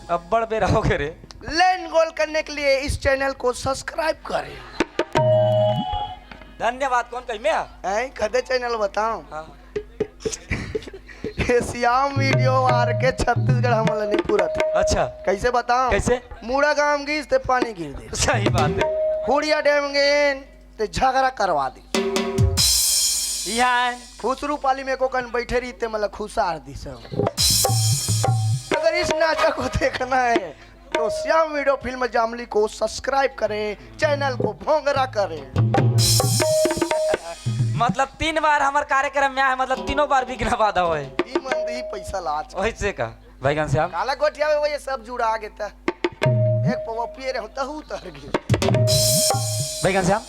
अब बड़ बेरा हो गए रे। लेन गोल करने के लिए इस चैनल को सब्सक्राइब करें। धन्यवाद। कौन कही मैं कदे चैनल बताऊं? हाँ। ये श्याम वीडियो आर के छत्तीसगढ़ हमला नहीं पूरा था। अच्छा कैसे बताऊं? कैसे? मूड़ा गांव गई ते पानी गिर दे। सही बात है। हुड़िया डैम गए ते झगड़ा करवा दी। यहाँ खुसरू पाली में को कन बैठे रही ते मतलब खुशार दी सब। अगर इस नाटक को देखना है तो श्याम वीडियो फिल्म जामली को सब्सक्राइब करें, चैनल को भोंगरा करें। मतलब 3 बार हमारे कार्यक्रम में आए, मतलब तीनों बार बिगना बाधा हुए। ई मंद ही पैसा लाच वैसे का भाई घनश्याम काला गोटिया में वो ये सब जुड़ा आगे था। एक पवा पिए रहे होता हूँ उतर गए। भाई घनश्याम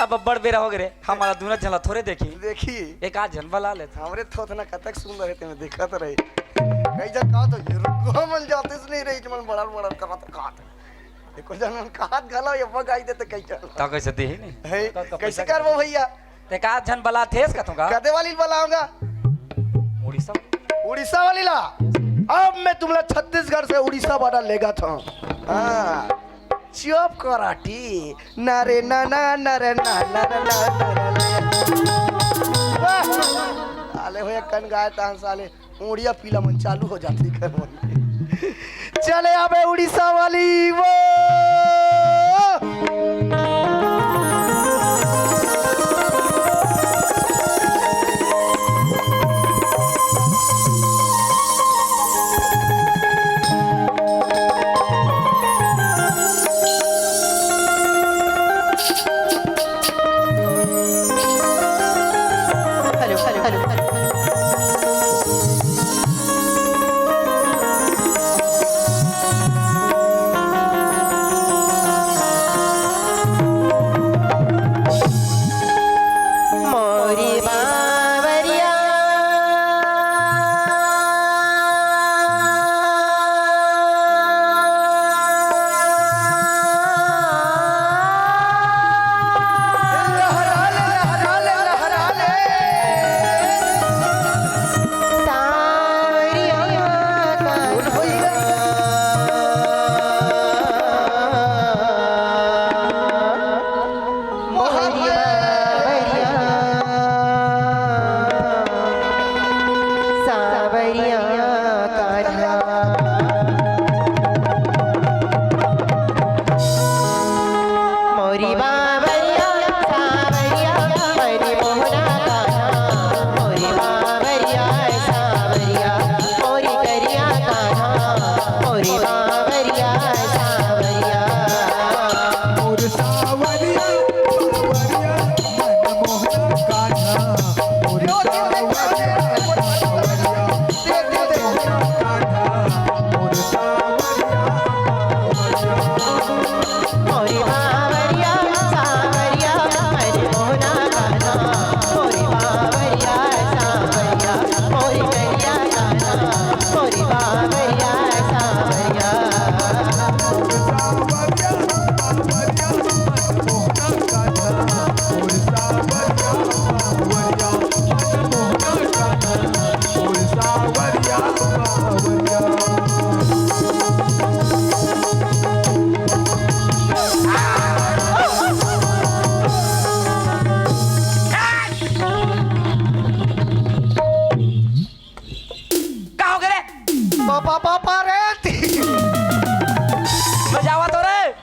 अब बड़ बेरा हो गए हमारा दूना चला थोड़े देखी देखिए एक आध जन बला लेते। हमरे थोथ ना कतक सुंदर है ते देखा तो रही कई जगह कहा तो रुको मन जाते से नहीं रही मन बड़ा बड़ा करा तो कहा एको जन मन काट गला ये बगाई देते कई चल ता कैसे दे नहीं है कैसे करबो भैया? एक आध जन बला थेस का तुमका कदे वाली बुलाऊंगा? उड़ीसा उड़ीसा वाली ला। अब मैं तुमला छत्तीसगढ़ से उड़ीसा वाला लेगा था। हाँ चुप कराटी नरे ना ना नरे ना नरे ना साले हो कन गाय तान साले उड़िया पीला मन चालू हो जाती कर मन। चले आबे उड़ीसा वाली वो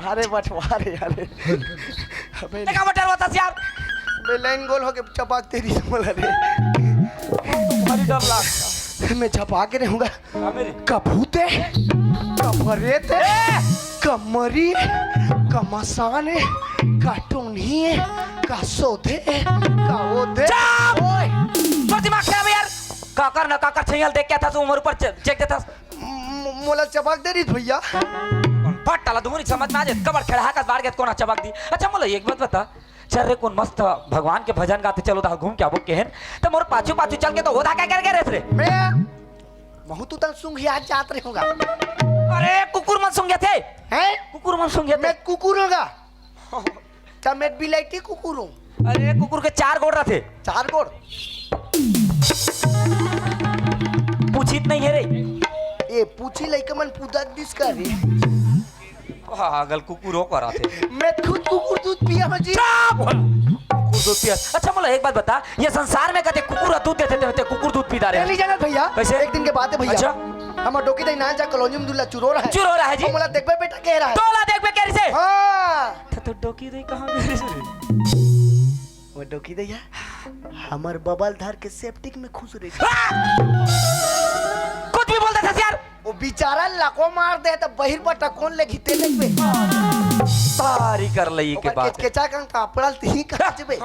अरे बटवारे अरे अबे देखा बटवा था यार मैं लाइन गोल होके चपाक तेरी बोला रे तुम्हारी डर लाग मैं चपा के रहूंगा मेरी कबूते कमरेते कमरी कमसाने काटोनी कासोदे काओदे ओए तो दिमाग खराब है यार काकर ना काकर छैल देख क्या था तू उम्र पर चेक देता मोला चपाक दे रही भैया फट ताला दूरी समझ में आ जाए कबर खड़ा का बाहर गए कोना चबाक दी। अच्छा मोला एक बात बता चल रे कौन मस्त भगवान के भजन गाते चलो ता घूम के आबो केहन तो मोर पाछू पाछू चल के तो होदा क्या कर रे रे मैं महू तू तन सुंघ आज जात रहूंगा। अरे कुकुर मन सुंघे थे हैं कुकुर मन सुंघे मैं कुकुर होगा क्या मैं बिलाइटी कुकुर हूं? अरे कुकुर के 4 गोड़ रहते 4 गोड़ पूछित नहीं है रे ये पूछी लइका मन पूजा दिस करे पागल कुकुरों करा थे मैं खुद कुकुर दूध पिया जी कुकुर दूध पिया। अच्छा मोला एक बात बता, ये संसार में कहते कुकुर दूध देते थे, कुकुर दूध पीता रहे नहीं जाना भैया कैसे? एक दिन के बाद है भैया अच्छा हम डोकी दई ना जा कॉलोनी में दुल्ला चुरो रहा है चुरो रहा है जी। मोला देखबे बेटा कह रहा है तोला देख बे कैसे से हां तो डोकी दे कहां गए रे? वो डोकी दैया हमर बबल धर के सेप्टिक में खुश रही कुछ भी बोलता था यार। वो बेचारा लाको मार दे तो बहिर पर टकोन ले घिते लेबे सारी कर लई के बात केचा का कापड़ल ती काचबे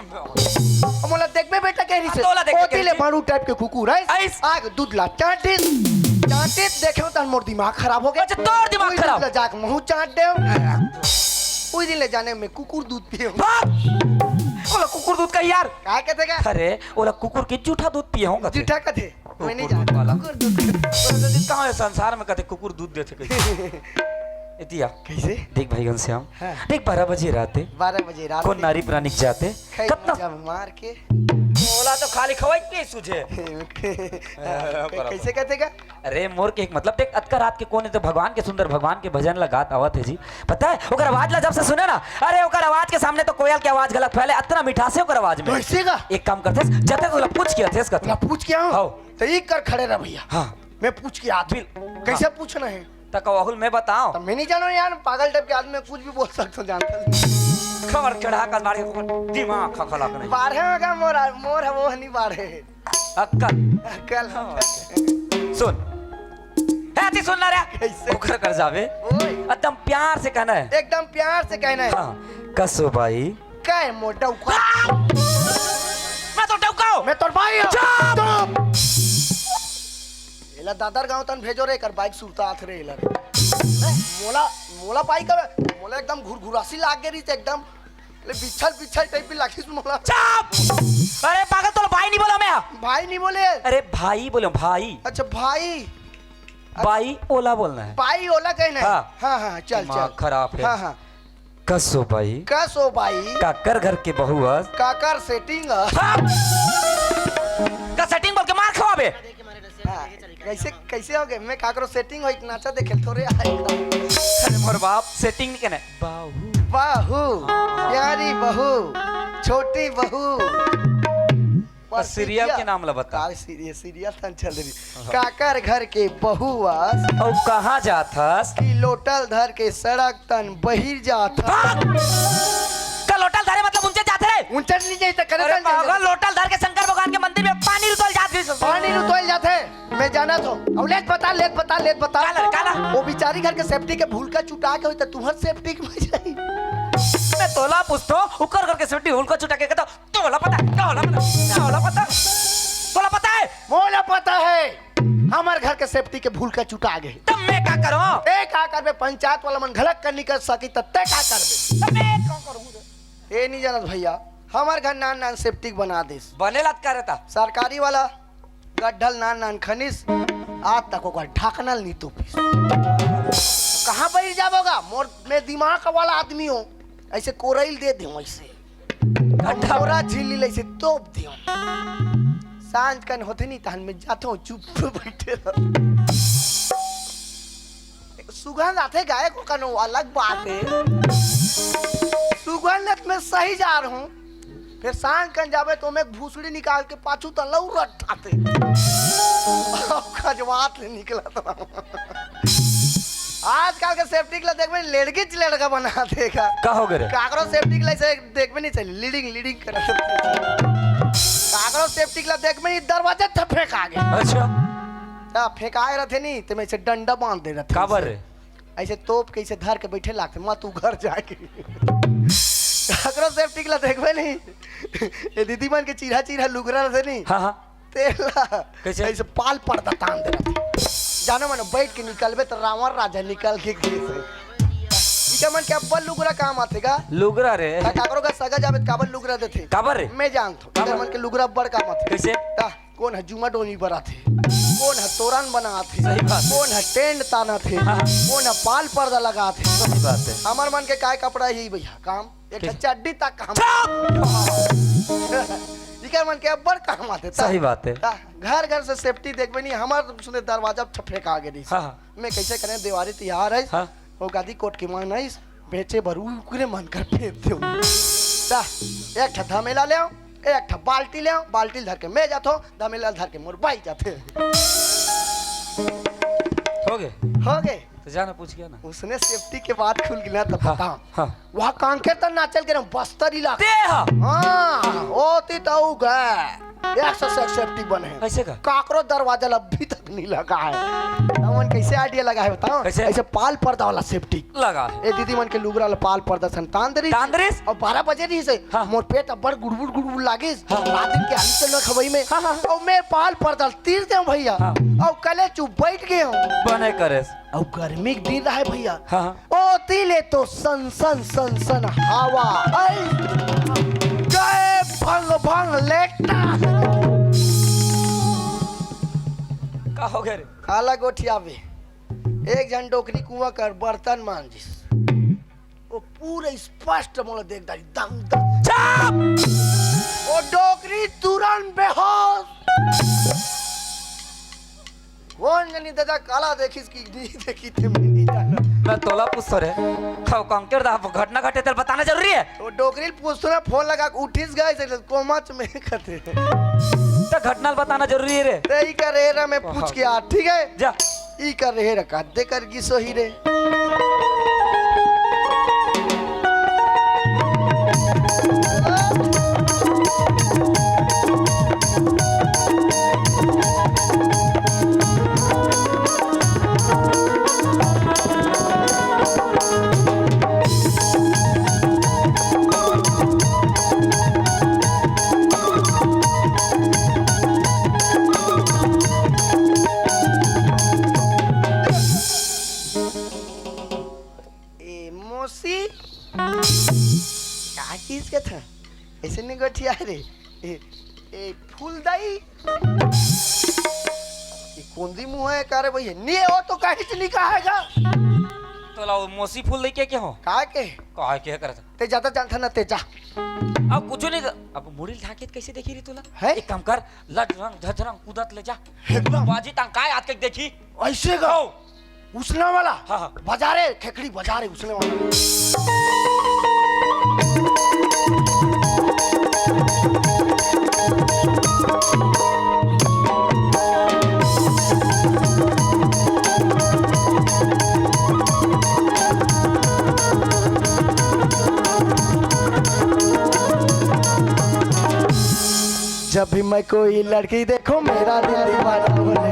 मोला देखबे बेटा कह रही से तोला देख के ओती ले मारू टाइप के कुकुर है ऐस। आग दूध ला चाटे चाटे देखो त मोर दिमाग खराब हो गया अच्छा तोर दिमाग खराब ले जाके मुंह चाट दे ओई दिन ले जाने में कुकुर दूध पिए ओला कुकुर दूध का यार का कहते का अरे ओला कुकुर के जूठा दूध पिए होगा जूठा कथे मैं नहीं कुकुर दूध वाला। जानता कुकुर दूध कहां है संसार में कहते कुकुर दूध देते कैसे इतिया कैसे देख भाई घनश्याम हाँ। देख 12 बजे राते 12 बजे रात कौन नारी प्राणी जाते कितना जब मार के ओला तो खाली खवाई के सुझे कैसे कहते का अरे मोर के एक मतलब देख अतका रात के कोने तो भगवान के सुंदर भगवान के भजन लगात आवत है जी। पता है ओकर आवाज ला जब से सुने ना, अरे ओकर आवाज के सामने तो कोयल की आवाज गलत फैले, इतना मिठास है ओकर आवाज में। कैसे का एक काम करते जते तो पूछ किया थे ना पूछ के हां आओ तो एक कर खड़े रह भैया हां मैं पूछ के आता कैसे पूछना है तक वाहुल मैं बताऊं तो मैं नहीं जानो यार पागल टाइप के आदमी कुछ भी बोल सकता हूं जानता नहीं खबर चढ़ा कर मारे दिमाग खखला कर नहीं बारह में का मोर है वो नहीं बारह अक्कल कल सुन है ती सुन ना रे कैसे? ओकर कर जावे ओए एकदम प्यार से कहना है। एकदम प्यार से कहना है हां कसो भाई क्या है मोटा उका मैं तो टौकाओ मैं तोर भाई हूं चुप! एला दादर गांव तन भेजो रे कर बाइक सुरता आथ रे एला मोला मोला पाई का मोला एकदम घुरघुरासी लाग गई रे एकदम ले बिछल टाइप की लागी मोला चुप! अरे पागल तो भाई नहीं बोला मैं। भाई नहीं बोले अरे भाई बोलो भाई अच्छा भाई भाई ओला बोलना है। भाई ओला कहना है हाँ। हाँ हाँ चल दिमाग चल खराब है। हाँ हाँ कसो भाई कसो भाई काकर घर के बहुआस काकर सेटिंग का सेटिंग बोल के मार खवाबे। हाँ, कैसे कैसे हो गए मैं काकरो सेटिंग होई नाचा देखे थोड़े आएगा अरे मोर बाप सेटिंग नहीं कहना है बाहू बहू प्यारी बहू छोटी बहू सीरियल के नाम ला बता। सीरियल चल रही काकर घर के बहुआस और कहाँ जाथस की लोटल धर के सड़क तन बहिर जात का लोटल धरे मतलब ऊंचे जाते रे। ऊंचर नहीं जाते अरे पागल लोटल धर के शंकर भगवान के मंदिर में पानी उतल जाते पानी उतोल जाते मैं जाना तो अब लेट बता काला वो बेचारी घर के सेफ्टी के भूल का चुटा के होई त तुहर सेफ्टी के में जाई मैं तोला पूछतो उकर करके सेफ्टी हुल को छुटा के कहता तोला पता तोला पता है मोला पता है हमार घर के सेफ्टी के भूल का चुटा गए तब मैं क्या करूं ए का करबे पंचायत वाला मन घलक कर निकल सकी त ते का करबे तब मैं क्या करूं ए नहीं जानत भैया हमार घर नान सेफ्टी बना देस बनेला का रहता सरकारी वाला गड्ढल नान खनिस आज तक ओकर ढाकनल नहीं तो पीस कहां पर जाबोगा मोर में दिमाग वाला आदमी हो ऐसे कोरैल दे दियो ऐसे गड्ढा झिल्ली ले से तोप दियो सांझ कन होते नहीं तहन में जाते हो चुप बैठे सुगंध आते गाय को कनो अलग बात है सुगंध में सही जा रहा हूँ फिर सांझ कन जावे तो मैं भूसड़ी निकाल के पाछू तो लौरट ठाते खजवात निकला था आजकल के सेफ्टी के लिए देखबे लड़की लड़का बना देगा का हो गए काकरो सेफ्टी के लिए से देखबे नहीं चाहिए लीडिंग कर काकरो सेफ्टी के लिए देखबे नहीं दरवाजे थे फेंक आ गए अच्छा ता फेंकाए रहते नहीं तो मैं से डंडा बांध दे रहते काबर रे ऐसे तोप के ऐसे धर के बैठे लागते मां तू घर जाके काकरो सेफ्टी के लिए देखबे नहीं ये दीदी मन के चीरा लुगरा रहते नहीं हां हां तेला कैसे? ऐसे पाल पर्दा तान दे रहते जानो मन बैठ के निकलबे तो रावण राजा निकल के इका मन के अब्बल लुगरा काम आतेगा लुगरा रे काकरो का सगा जाबे काबर लुगरा देथे काबर रे मैं जानतो इधर मन के लुगरा बड़ काम आथे कैसे ता कौन है जुमा डोनी बनाथे कौन है तोरण बनाथे सही बात है। कौन है टेंट तानाथे हाँ। कौन है पाल पर्दा लगाथे सही बात है हमर मन के काय कपड़ा ही भैया काम एक ठीक। चड्डी तक काम लड़का मन के अब्बड़ काम आते सही बात है। घर घर से सेफ्टी देखबे नहीं हमार सुने दरवाजा छफेका आगे नहीं हाँ, हाँ। मैं कैसे करें दीवारी तैयार है हाँ। वो गादी कोट की मांग नहीं बेचे भरू कुरे मन कर फेंक दे ता एक ठा धमेला ले आओ एक ठा बाल्टी ले आओ बाल्टी धर के मैं जातो धमेला धर के मोर बाई जाते हो गए हो गए तो जाना पूछ गया ना। उसने सेफ्टी के बाद खुल गया तो हाँ, बताओ हाँ। वहाँ कांकेर तक ना चल के बस्तर इलाका दे हाँ ओती तो गए 100 से सेफ्टी बने हैं कैसे का काकरो दरवाजा अभी तक नहीं लगा है तमन कैसे आइडिया लगा है बताओ कैसे? ऐसे पाल पर्दा वाला सेफ्टी लगा ए दीदी मन के लुगरा ला पाल पर्दा सन तांदरी तांदरीस? और 12 बजे रही से हाँ। मोर पेट अब्बड़ गुड़गुड़ गुड़गुड़ लागिस हाँ। रात दिन के हाली चलो खबई में हाँ, हाँ। और मैं पाल पर्दा तीर दे भैया हाँ। और कले चुप बैठ गए हूं बने करे और गर्मी के दिन रहा भैया हाँ। ओ तिले तो सन सन सन सन हवा आई गए भंग भंग लेटा का हो गया रे? खाला गोठियावे एक जन डोकरी कुआं कर बर्तन मांजिस वो पूरा स्पष्ट मोला देख डाली दम दम चाप वो डोकरी तुरंत बेहोश कौन जनी दादा काला देखिस की नहीं देखी थे मैं नहीं जाना मैं तोला पूछ रे खाओ कंकर दा घटना घटे तेल बताना जरूरी है। वो डोकरी पूछतो ना फोन लगा के उठिस गए से कोमच में खते तो घटना बताना जरूरी है रे। ते ई कर रे रा मैं पूछ के आ ठीक है जा ई कर रे रखा दे कर गिसो ही रे चीज के था ऐसे नहीं गठिया रे ए फूलदाई ये कोंदी मुंह है कारे भैया नहीं हो तो काहे से नहीं कहेगा तोला वो मोसी फूल लेके क्या हो काहे के करत ते ज्यादा जानता ना ते जा अब कुछ नहीं अब मुड़ी झाके कैसे देखी रे तोला है? एक काम कर लट रंग झझरंग कूदत ले जा एकदम बाजी तंग काय आज के देखी ऐसे का उसने वाला हाँ, हाँ। बाजारे खेकड़ी बाजारे उसने वाला जब भी मैं कोई लड़की देखो मेरा दिल दीवाना होने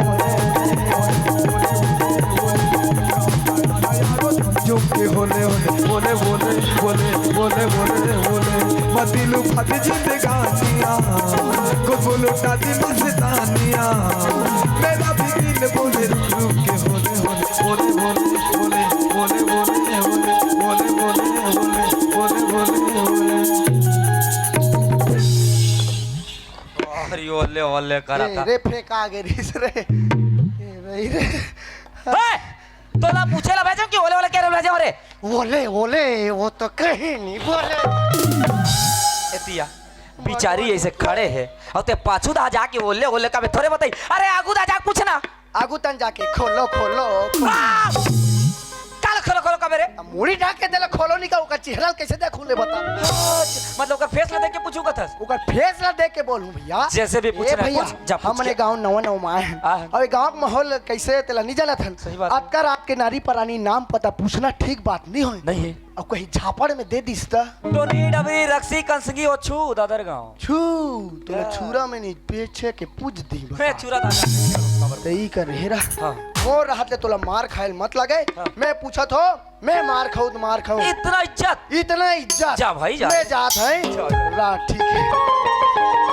झुमके होले होले बोले बोले बोले बोले बोले मदिलू फट जिंदगानियां गुल उठाती मस्तानियां मेरा भी दिल बोले रुक के होले होले बोले बोले बोले बोले बोले बोले बोले बोले बोले अरे ओले ओले करा था रे फेंका गे रिस रे ए रे तोला पूछेला भेजो कि ओले ओले कह रहे भेजो रे बोले बोले वो तो कहीं नहीं बोले एतिया बिचारी ऐसे खड़े है और ते पाछू दा जाके ओले ओले का थोड़े बताई अरे आगू दा जा पूछना आगू तन जाके खोलो खोलो काल खोलो खोलो का मेरे मुड़ी ढाक के देला खोलो नहीं का ओका चेहरा कैसे देखूं ले बता मतलब का फेस ला देख के पूछू का था ओका फेस ला देख के बोलूं भैया जैसे भी पूछ ए रहा है, भैया पूछ, जा पूछ हमने के। गांव नवा नवा में आए हैं हाँ। और गांव का माहौल कैसे तेला नहीं जाना था सही बात है। आपका आपके नारी परानी नाम पता पूछना ठीक बात नहीं हो नहीं है और कहीं झापड़ में दे दिसता टोनी डबरी रक्सी कंसगी ओछू दादर गांव छू तो छुरा में नहीं पीछे के पूज दी मैं चूरा दादा तई कर हेरा हाँ मोर रहत ले तोला मार खायल मत लगे हाँ। मैं पूछा तो मैं मार खाऊं तो मार खाऊं इतना इज्जत इतना इज्जत जा भाई जा मैं जात है चल। रात ठीक है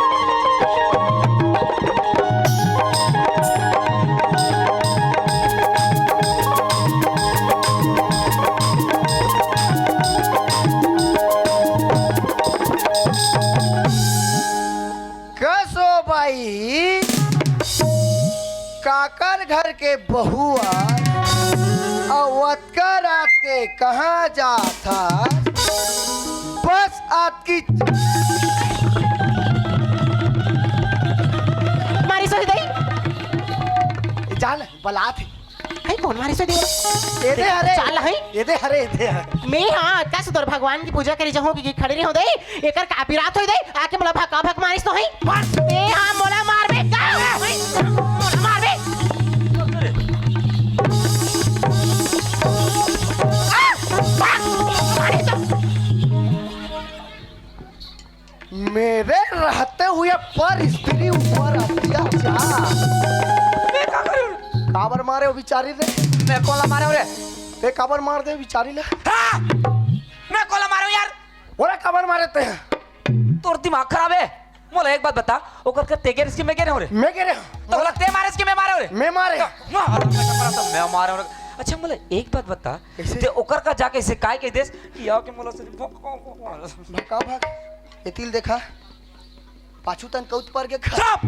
कसो भाई काकर घर के बहुआ अवतकर रात के कहाँ जा था बस आपकी पलात है है कौन मारे से दियो एदे हरे चाल है एदे हरे मैं हाँ का सुधर भगवान की पूजा करी जाऊं कि खड़े नहीं हो दे एकर कापी रात हो दे आके मोला भका भक मारिस तो है ए हां मोला मार बे का मोला मार बे मारे तो मेरे रहते हुए पर स्त्री ऊपर अत्याचार मैं का करूं काबर मारे हो बिचारी रे मैं कोला मारो रे बे काबर मार दे बिचारी ले हाँ! मैं कोला मारो यार ओरे काबर मारे ते तोर दिमाग खराब है मोला एक बात बता ओकर के तेगे इसकी मैं केने हो रे मैं कह रहे तो लगते मारे इसकी मैं मारे हो रे मैं मारे मैं मारे हो रे अच्छा मोला एक बात बता कैसे? ते ओकर का जाके से काय के देश कि आओ के मोला से भका भाग एतिल देखा पाछू तन कौत पर के खा चुप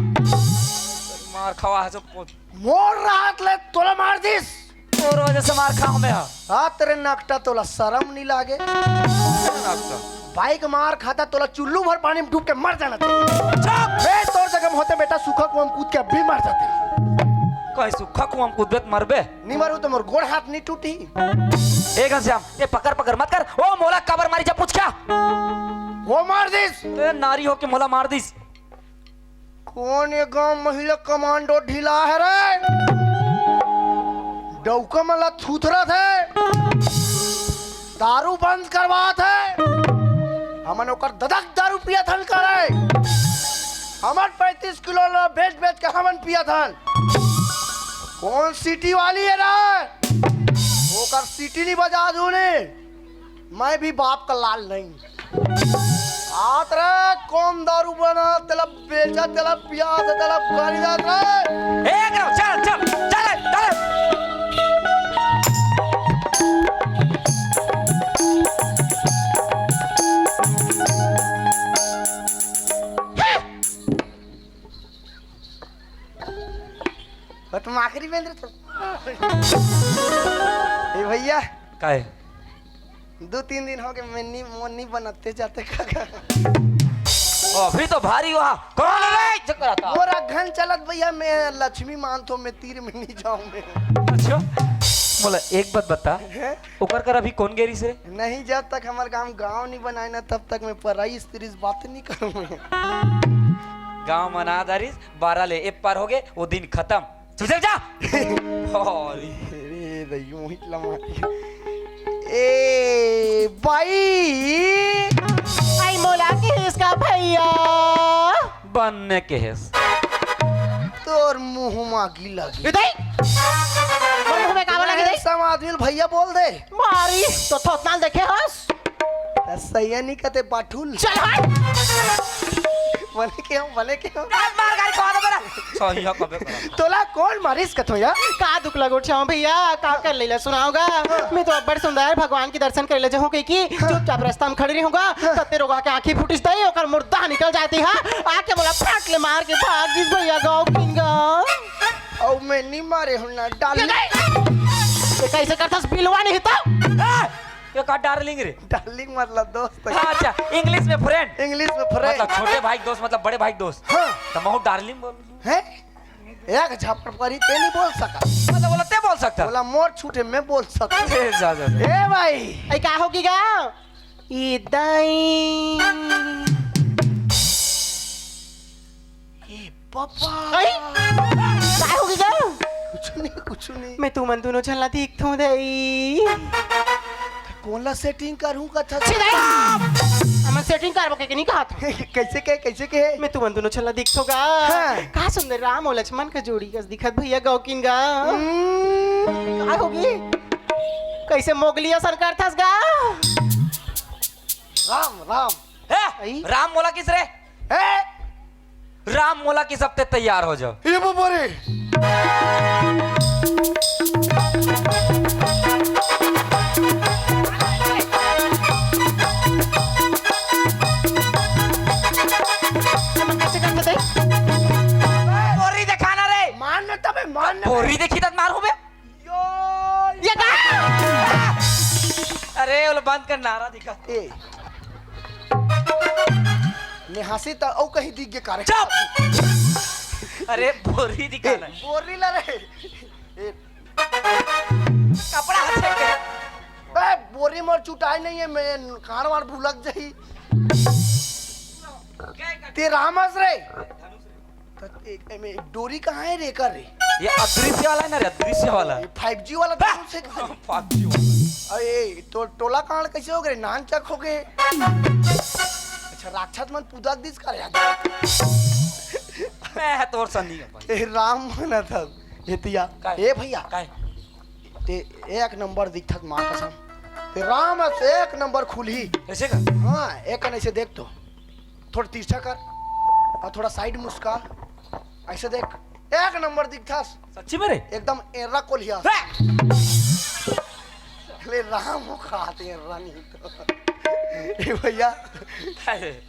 मार खावा है सब मोर रात ले तोला मार दिस और वजह से मार खाऊं मैं आ तेरे नाकटा तोला शर्म नहीं लागे बाइक मार खाता तोला चुल्लू भर पानी में डूब के मर जाना चुप बे तोर जगह में होते बेटा सूखा कुआं में कूद के भी मर जाते कहीं सुखा कुआं में कूदबे मरबे नहीं मरू तो मोर गोड़ हाथ नहीं टूटी ए घनश्याम ये पकड़ पकड़ मत कर ओ मोला कबर मारी जा पूछ क्या वो मार दिस ए नारी हो के मोला मार दिस कौन ये गांव महिला कमांडो ढीला है रे डौका मला थूथरा थे दारू बंद करवा थे हमन ओकर ददक दारू पिया थन करे हमन 35 किलो ला बेच बेच के हमन पिया थन कौन सिटी वाली है रे ओकर सिटी नहीं बजा दूं ने मैं भी बाप का लाल नहीं आत रे कौन दारू बना तेला बेचा तेला पिया तेला गाड़ी जात रे ए करो चल चल चल चल तुम आखिरी में तो ए भैया काय 2-3 दिन हो गए मैं नहीं मन नहीं बनाते जाते काका ओ अभी तो भारी हुआ कौन रे चक्कर था मोरा घन चलत भैया मैं लक्ष्मी मानतो मैं तीर में नहीं जाऊं मैं अच्छा मोला एक बात बता हैं? ओकर कर अभी कौन गेरी से नहीं जब तक हमारे गांव नहीं बनाए ना तब तक मैं पराई स्त्री से बात नहीं करूं मैं गांव मना दारिस 12 ले एक पार हो गए वो दिन खत्म चल जा अरे दइयो हिटला मार ए भाई आई मोला के इसका भैया बनने के हेस तोर मुंह मा गिला इधर मोरे मुंह में कावा लगे दे समाधिल भैया बोल दे मारी तो थोतनाल देखे हस सैया नहीं कहते बाठुल चल हट भले के हो मार गाड़ी खवा दे मेरा सही है कबे करा तोला कौन मारिस कथो या का दुख लगो छाओ भैया का कर लेला सुनाओगा मैं तो बड़ सुंदर भगवान के दर्शन कर ले जाऊं कि चुपचाप रास्ता में खड़ी रहूंगा तत्ते रोगा के आंखें फुटिस दई ओकर मुर्दा निकल जाती है आके बोला फट ले मार के भाग जिस भैया गांव किंगा औ मैं नहीं मारे हूं ना डाल ये कैसे करथस बिलवा नहीं तो ये का डार्लिंग रे डार्लिंग मतलब दोस्त अच्छा इंग्लिश में फ्रेंड इंग्लिश में फ्रेंड मतलब छोटे भाई दोस्त मतलब बड़े भाई दोस्त हां तो मैं डार्लिंग बोल है एक झपड़ परी ते नहीं बोल सका मतलब बोलते बोल सकता बोला मोर छूटे मैं बोल सकता ए जा जा ए भाई आई का होगी गा इदाई ए पापा आई का होगी गा कुछ नहीं मैं तू मन दोनों चलना दिख थू दई कोला सेटिंग करूं का था हम सेटिंग करबो के नहीं कहा था कैसे के मैं तू मन दोनों चलना दिख थोगा हाँ। का सुंदर राम और लक्ष्मण का जोड़ी कस दिखत भैया गौकिन गा का होगी कैसे मोगलिया सरकार थस गा राम राम ए राम मोला किस रे ए राम मोला किस हफ्ते तैयार हो जाओ ये बाबा रे बोरी दिखाना रे मान तबे मान बोरी देखी तब मारू बे यो ये का अरे वो बंद कर नारा दिखा ए नेहासी त औ कहीं दिख गे करे चुप अरे बोरी दिखाना है। बोरी ला रे कपड़ा अच्छे के ए बोरी मोर चुटाई नहीं है मैं खान वार भूलक जाई ते रामस रे में डोरी कहाँ है रे कर रे ये अदृश्य वाला है ना रे, अदृश्य वाला ये 5G वाला धनुष से कहाँ रे? 5G वाला। अरे तो टोला कांड कैसे हो गए नान चक हो गए अच्छा राक्षस मन पूजा दिस कर याद मैं तोर सनी है भाई। ए राम मना था हेतिया काय? ए भैया काय ते एक नंबर दिखत मां कसम ते राम से एक नंबर खुली ऐसे का हाँ एक ऐसे देख तो थोड़ा तिरछा कर और थोड़ा साइड मुस्का ऐसे देख एक नंबर दिखता सच्ची में रे? एकदम एर्रा कोलिया ले राम हो खाते हैं रानी तो ए भैया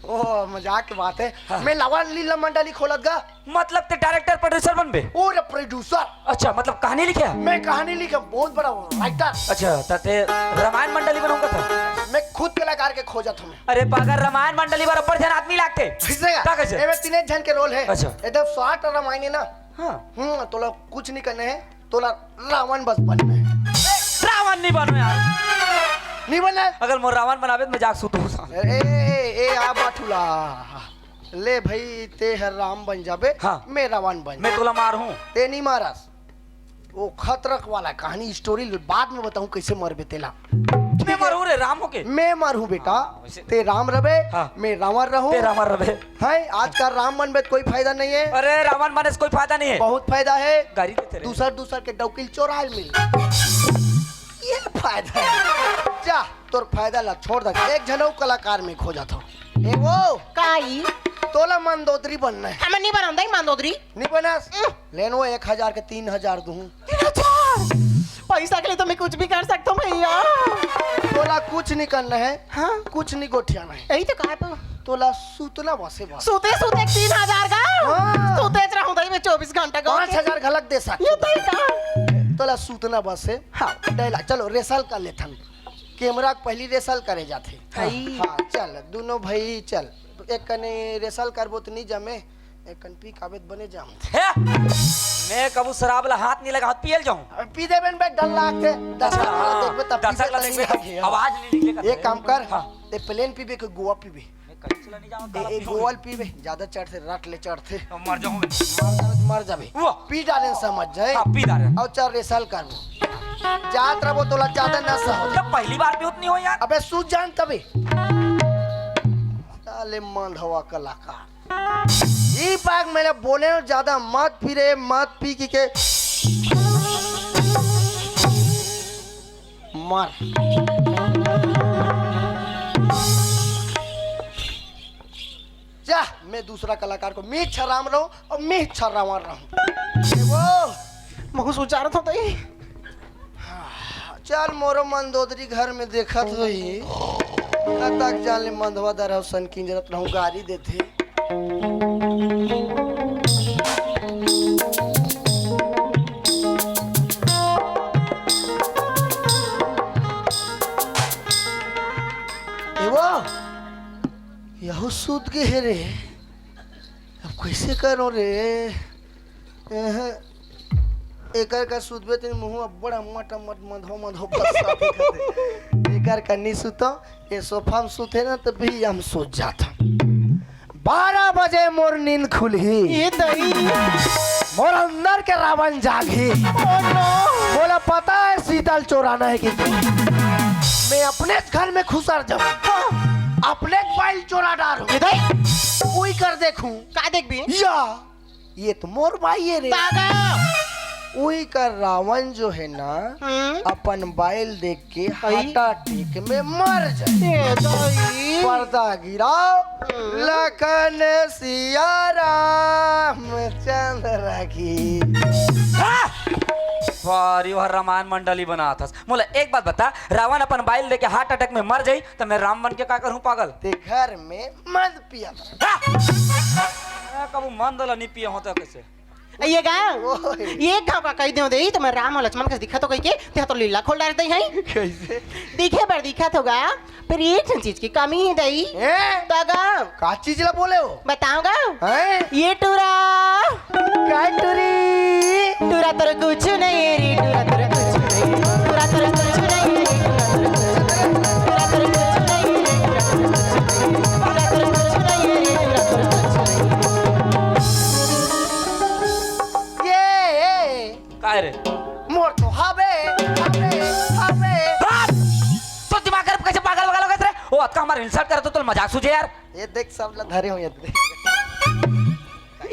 ओ मजाक की बात है हाँ। मैं लवन लीला मंडली खोलत गा मतलब ते डायरेक्टर प्रोड्यूसर बन बे? और प्रोड्यूसर अच्छा मतलब कहानी लिखे? मैं कहानी लिखा बहुत बड़ा राइटर अच्छा ते रामायण मंडली बनाऊंगा था। मैं खुद कलाकार के खोजा था मैं अरे पागल रामायण मंडली बराबर जन आदमी लागते ता कैसे? ए में तीन जन के रोल है अच्छा। एकदम 60 रामायण है ना हाँ तोला कुछ नहीं करने है तोला रावण बस बनना है रावण नहीं बनो यार, नहीं बनना है अगर मोर रावण बनावे तो मैं जाग सुतू ए आ बाठुला ले भाई ते हर राम बन जाबे हाँ। मैं रावण बन मैं तोला मार हूँ। ते नहीं मारस वो खतरक वाला कहानी स्टोरी बाद में बताऊं कैसे मरबे तेला मैं मरू रे राम होके? मैं मरू बेटा वैसे- ते राम रबे हाँ। मैं रावण रहूं ते रावण रहे। है आज का राम बनबे तो कोई फायदा नहीं है अरे रावण बनने से कोई फायदा नहीं है। बहुत फायदा है गाड़ी देते रे। दूसर के डौकिल चोराल मिल ये फायदा है जा तोर फायदा ला छोड़ दे एक जनऊ कलाकार में खोजा था ए वो काई तोला मंदोदरी बनना है हमें नहीं बनाऊंगा मंदोदरी नहीं बनस लेन वो 1000 के 3000 दूं 3000 पैसा के लिए तो मैं कुछ भी कर सकता हूँ भैया। तोला कुछ नहीं करना है हाँ कुछ नहीं गोठियाना है यही तो कहा पर तोला सूतना बसे बस सोते सोते 3000 का हाँ। सोते रहूं मैं 24 घंटा का 5000 घलक दे सकते ये तो का तोला सूतना बस है हाँ डायला चलो रेसल कर लेथन कैमरा पहली रेसल करे जाते भाई। हाँ चल दोनों भाई चल एक कने रेसल करबो तो नहीं जमे एक कन पी काबेत बने जाम मैं कबू शराब ला हाथ नहीं लगा पियल जाऊं। पी दे बन बे डर लागते दर्शक वाला देखबे तब दर्शक ला पीबे देखबे, तो नहीं आवाज नहीं निकलेगा। एक काम कर हाँ। ए प्लेन पीबे के गोवा पीबे मैं कहीं चला नहीं जाऊं, ए गोवाल पीबे ज्यादा चढ़ते रट ले चढ़ते मर जाऊं मैं। मर जाबे वाह। पी डाले समझ जाए हाँ पी डाले। और चल रेसल करबो जात रहो तोला ज्यादा नशा हो जब पहली बार भी उतनी हो यार। अबे सूझ जान तबे साले मंधवा कलाकार ये बाग मैंने बोले ज्यादा मत पी रे मत पी के मर जा मैं दूसरा कलाकार को मैं छराम रहूं और मैं छरावान रहूं वो मुझे सोचा रहा था भाई चल मोरो मंदोदरी घर में देखत हुई न तक जाने मंदवा दर सन की जरूरत रहूं गाड़ी देते यहो सूद के है रे अब कैसे करो रे एकर का सुतबे तेरे मुंह बड़ा मट मधो मधो पसा दिखते एकर का नहीं सुतो ये सोफा में सुते ना तो भी हम सो जाता 12 बजे मोर नींद खुली ये दही मोर अंदर के रावण जागी बोला पता है शीतल चोराना है कि मैं अपने घर में घुसर जाऊं अपने फाइल चोरा डालूं ये दही कोई कर देखूं का देख भी या ये तो मोर भाई है रे दादा वही कर रावण जो है ना अपन बाइल देख के हार्ट अटैक में मर जाए ये दही पर्दा गिराओ लखन सिया राम चंद्र की वारी वह रामायण मंडली बना था। मोला एक बात बता, रावण अपन बाइल लेके हार्ट अटैक में मर जाई तो मैं राम बन के का करूं पागल? ते घर में मद पिया कबू मन दला नहीं पिया होता कैसे? ये गाँव ये गाँव का कही दे दे तो मैं राम और लक्ष्मण का दिखा तो कही के ते तो लीला खोल डालते हैं कैसे दिखे पर दिखा तो गा पर एक चीज की कमी है दही तागा का चीज ला बोले हो बताऊंगा हैं ये टूरा काय टुरी टूरा तर कुछ नहीं काय रे मोर तो हावे हावे हावे तो दिमाग कर कैसे पागल वगल होगा रे ओ अक्का हमारा इंसल्ट करे तो तुम मजाक सूझे यार ये देख सब लोग धरे हो ये देख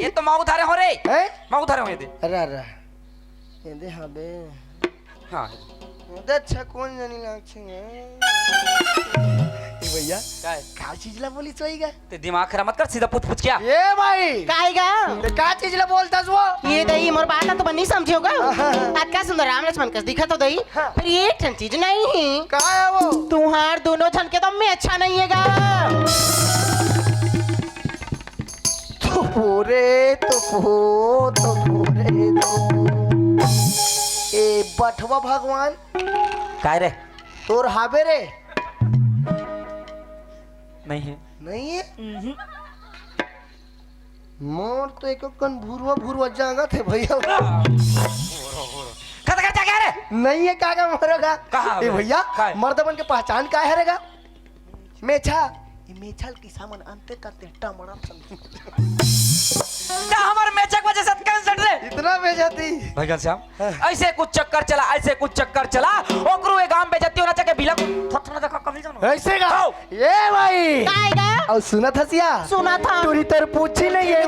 ये तो माऊ धारे हो रे हैं माऊ धारे हो ये दे अरे अरे ये दे हावे हां ये अच्छा कौन जानी लाग छे ए भैया काय का चीज ला बोली सोईगा ते दिमाग खराब मत कर सीधा पूछ पूछ क्या ये भाई कायगा ते का चीज ला बोलतास वो ये दही मोर बात ना तो बन्नी समझियोगा आज का सुंदर राम लक्ष्मण कस दिखा तो दही फिर ये एक ठन चीज नहीं है का है वो तुम्हार दोनों झन के दम में अच्छा नहीं हैगा तो पूरे ए बठवा भगवान काय रे तोर हावे रे नहीं है नहीं है मोर तो एक कन भूरवा भूरवा जागा थे भैया खत कर क्या रे नहीं है कागा मरेगा कहाँ ए है? भैया कहाँ है? मर्दबन के पहचान का है रेगा मेछा ये मेछल की सामान अंते करते टमड़ा क्या हमारे मैचक वजह से कैंसिल रे इतना बेजाती भगवान श्याम ऐसे कुछ चक्कर चला ओकरू ए गांव बेजती होना चाहिए बिला को थोड़ा देखा कभी जानो ऐसे का आओ। ये भाई कायगा और सुना था सिया सुना था तोरी तर पूछी नहीं है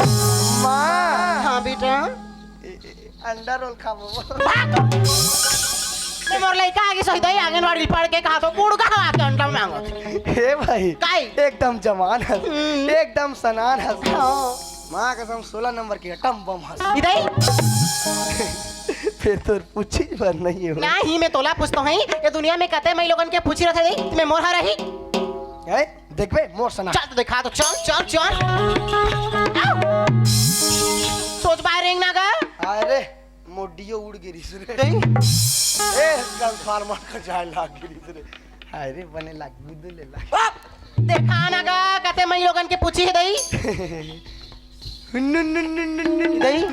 माँ हाँ बेटा अंडा रोल खाबो मैं मोर लइका आगे सही दही आंगनवाड़ी पढ़ के कहा तो बूढ़ कहा आके अंडा मांगो हे भाई काई? एकदम जवान हंस एकदम सनान हंस माँ कसम 16 नंबर की टम बम हंस इधर फिर तो पूछी पर नहीं हो नहीं मैं तोला पूछता हूँ ये दुनिया में कहते मैं लोगन के पूछी रहे थे मैं मोर हा रही है देखबे मोर सना चल तो दिखा तो चल चल चल आओ। सोच बाहर रेंग ना गा अरे मोडियो उड़ गिरी रे ए गन फार्मर का जाए लाग गिरी रे अरे बने लाग बुदले लाग देखा ना गा कहते मैं लोगन के पूछी है दही दही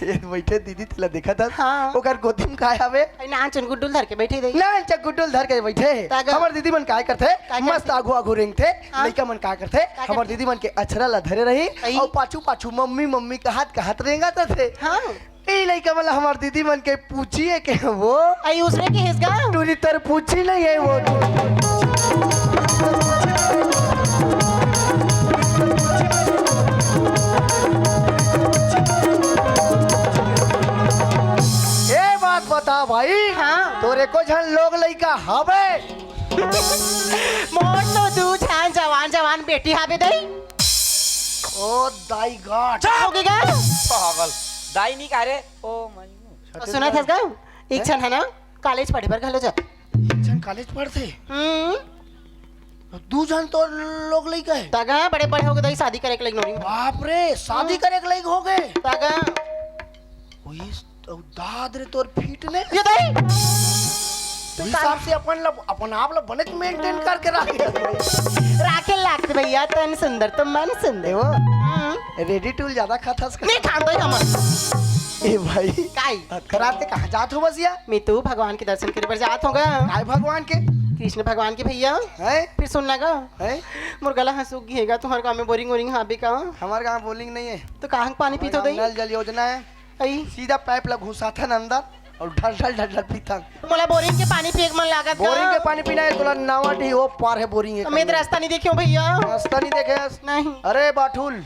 ये बैठे दीदी तला देखा था हाँ। ओकर गोदी में काय हवे नाचन गुड्डुल धर के बैठी दही ना चकुटुल धर के बैठे तागा। हमर दीदी मन काय करथे करथे? मस्त आगू आगू रेंगथे हाँ। लइका मन काय करथे हमर दीदी मन के अछरा ला धरे रही आई। और पाछू पाछू मम्मी मम्मी का हाथ रेंगत थे हाँ ए लइका मन हमर दीदी मन के पूछिए के वो आई उसने के हिसगा टूरी तर पूछी नहीं है वो ये बात बता भाई हाँ। तोरे को झन लोग लइका हवे मोर तो दू छान जवान जवान बेटी हावे दही ओ दाई गॉड हो गया पागल दाई नहीं कह रे ओ मनी सुना था गा एक क्षण है ना कॉलेज पढ़े पर घलो जा झन कॉलेज पढ़थे दू जन तो लोग लइका है तागा बड़े बड़े हो गए दही शादी करे के लग नोरी बाप रे शादी करे के लायक हो गए तागा ओए दाद रे तोर फिट ने ये दही तो हिसाब से अपन आप ला बने मेंटेन करके रखे राखे लागते भैया तन सुंदर तो मन सुंदर वो रेडी टूल ज्यादा खाता नहीं खान दो हम ए भाई काई कराते कहाँ जात हो बसिया मैं तू भगवान के दर्शन करे पर जात होगा काय भगवान के कृष्ण भगवान के भैया हैं फिर सुन लगा हैं मुर्गला हंसू घेगा तुम्हारे गांव में बोरिंग वोरिंग हाँ भी का हमारे गाँव बोलिंग नहीं है तो कहाँ पानी पीतो दही नल जल योजना है आई सीधा पाइप ला घुसा था अंदर और ढल ढल पीता मोला बोरिंग के पानी पिए के मन लागत बोरिंग के पानी पीना है तोला नावा डी हो पार है बोरिंग तो मैं तो रास्ता नहीं देखी हूँ भैया रास्ता नहीं देखे नहीं अरे बाठुल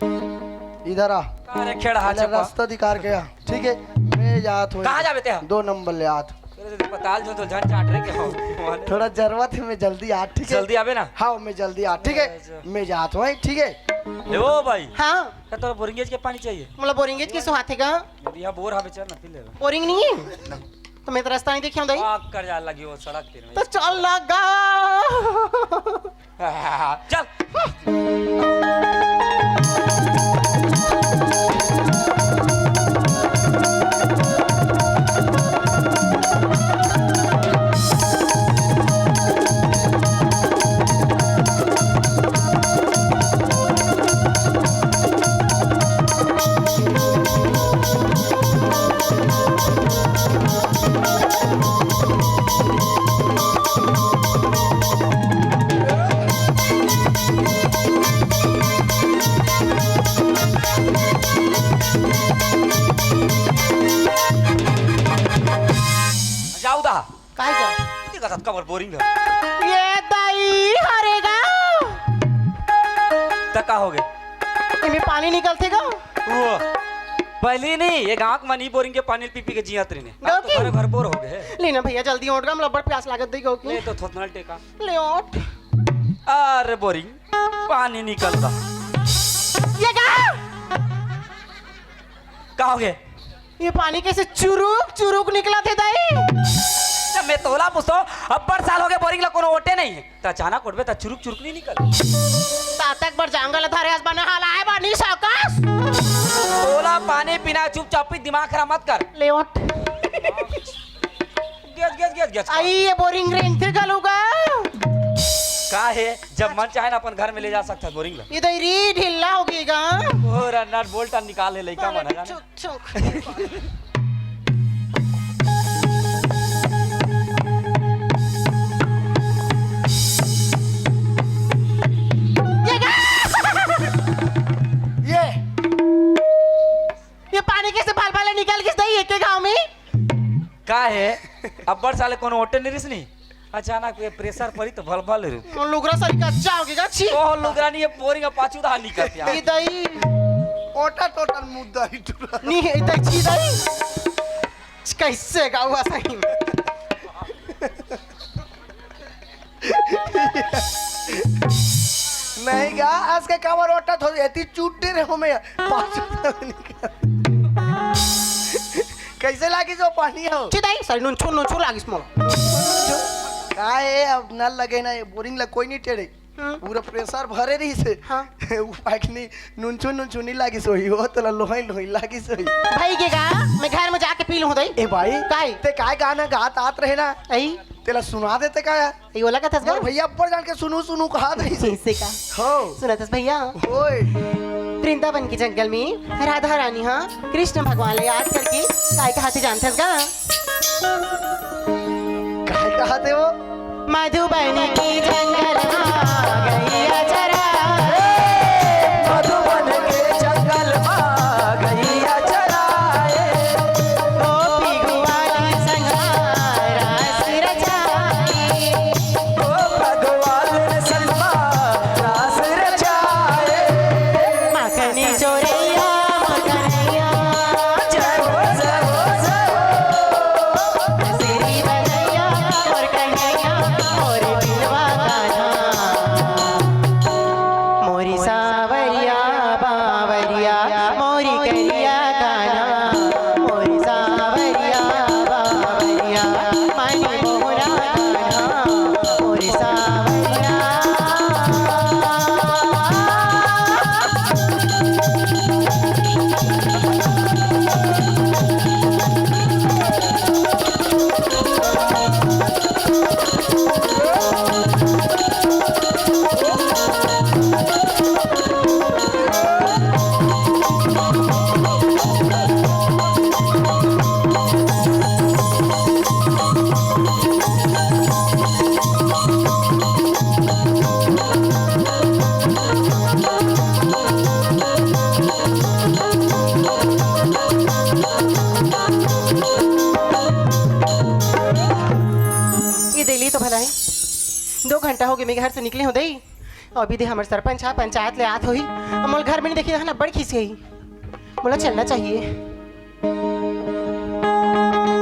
इधर आ अरे खेड़ा हाथ पहले रास्ता दिखा के आ ठीक है मैं जात हूँ कहाँ जावे ते हम 2 नंबर ले आत अस्पताल जो तो झट चाट रे के हो थोड़ा जरूरत है मैं जल्दी आ ठीक है जल्दी आवे ना हाँ मैं जल्दी आ ठीक है मैं जात हूँ ठीक है ले ओ भाई हाँ क्या तो बोरिंगेज के पानी चाहिए मोला बोरिंग के सुहाथेगा यहाँ बोर हवे चल ना पी ले बोरिंग नहीं है तो मैं तो रास्ता नहीं देखी हूँ दही आग कर जा लगी वो सड़क पे तो चल लगा चल चाउदा काय का किती कसत कवर बोरिंग है ये दाई हरेगा तक का हो गए इमे पानी निकलते का वो पहली नहीं ये गांव मनी बोरिंग के पानी पी पी के जियात रही ने अब तो घर घर बोर हो गए लेना भैया जल्दी उठ गा मतलब बड़ प्यास लागत दी को ले तो थोथनल टेका ले उठ अरे बोरिंग पानी निकल रहा ये का हो गए ये पानी कैसे चुरुक चुरुक निकला थे दाई जब मैं तोला पूछो अब्बड़ साल हो गए बोरिंग ला कोनो ओटे नहीं है त अचानक उठबे त चुरुक चुरुक नहीं निकल तातक बर जंगल धारे आस बना हाल आए बानी साकास तोला पानी पीना चुपचाप पी दिमाग खराब मत कर ले उठ गेस आई ये बोरिंग रेंज थे गलूगा का है जब मन चाहे ना अपन घर में ले जा सकता है बोरिंग ला ये दई री ढिल्ला हो गईगा और नट बोल्ट निकाल ले लइका मन है चुक चुक ये पानी कैसे भाल भाले निकल किस दई एक गांव में का है अब्बड़ साले कोनो ओटे नहीं रिसनी अचानक ये प्रेशर पड़ी तो भल भल रे वो लुगरा सरी कच्चा हो गया छी ओ लुगरा नहीं ये बोरिंग पाछू दा निकलती ये दई ओटा टोटल मुद्दा ही टूटा नहीं है इधर छी दई कैसे गावा सही में नहीं गा आज के कवर ओटा थो एती चूटे रे हमें कैसे लागी जो पानी हो छी दई सरी नुन छो लागिस मोल का है अब नल लगे ना ये बोरिंग ला कोई नहीं टेढ़े पूरा प्रेशर भरे रही से हाँ। उ पाकनी नुनचू नहीं लागी सोई हो तो लोही लागी सोई भाई के गा मैं घर में जाके पी लूं दई ए भाई काय ते काय गाना गात आत रहे ना आई तेला सुना देते का ये वाला का मोर भैया ऊपर जान के सुनू कहा नहीं से कैसे का हो सुना तस भैया ओए वृंदावन के जंगल में राधा रानी हाँ कृष्ण भगवान ले याद करके काय कहाते जानते गा काय कहते हो मधुबन की जंगल गैया चरा मधुबन के जंगल में गैया चराए गोपी गुवाली संघारा सिर जाए ओ भगवान ने सलमा रास रचाए मखनी चोरैया मखनैया जय हो जय हो जय हो सिरी बनैया और कन्हैया और दिलवा गाना मोरी सावरिया बावरिया मोरी करिया गाना मोरी सावरिया बावरिया मानी मोहरा गाना मोरी सावरिया ये दिल्ली तो भला है 2 घंटा हो गए मेरे घर से निकले हो दई और अभी दे हमारे सरपंच है पंचायत ले आत होई मोल घर में नहीं देखी ना बड़ खिसी बोला चलना चाहिए